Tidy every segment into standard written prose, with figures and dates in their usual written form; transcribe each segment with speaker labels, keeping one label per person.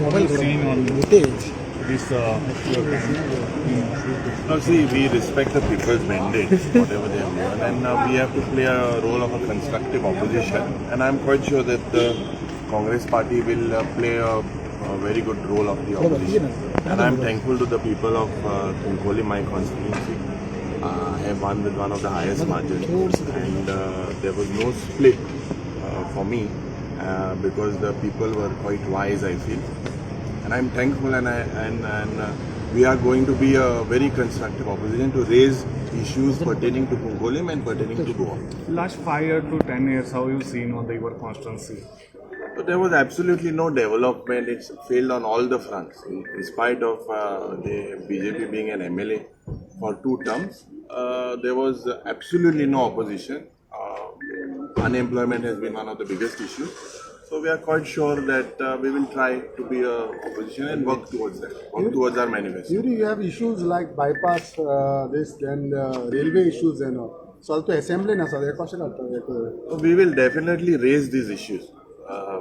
Speaker 1: What have you seen on this your campaign?
Speaker 2: Now see, we respect the people's mandate, whatever they have given, and we have to play a role of a constructive opposition. And I'm quite sure that the Congress party will play a very good role of the opposition. And I'm thankful to the people of Konkani, my constituency. I have won with one of the highest margins, and there was no split for me because the people were quite wise, I feel. And I'm thankful, and we are going to be a very constructive opposition to raise issues pertaining to Konkani and pertaining to Goa.
Speaker 1: Last 5 to 10 years, how you seen on the your constituency?
Speaker 2: So there was absolutely no development. It's failed on all the fronts. In spite of the BJP being an MLA for 2 terms, there was absolutely no opposition. Unemployment has been one of the biggest issues. So we are quite sure that we will try to be a opposition and work towards that, work towards our manifesto.
Speaker 3: Yuri, you have issues like bypass, this, then railway issues and all. So also assembly na sir,
Speaker 2: So we will definitely raise these issues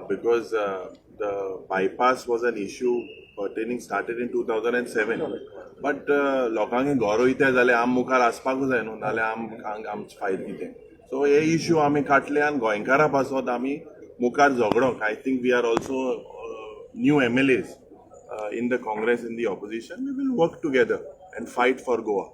Speaker 2: because the bypass was an issue pertaining started in 2007. But लोकांगे गौरव इथे जाले आम मुखार आसपाकूच जाय न्हू नाल्यार आमचे फायद कितें. So हे issue आमी काडले आनी गोंयकारा पासत आमी मुखार झगडोंक. I think we are also new MLAs in the Congress, in the opposition. We will work together and fight for Goa.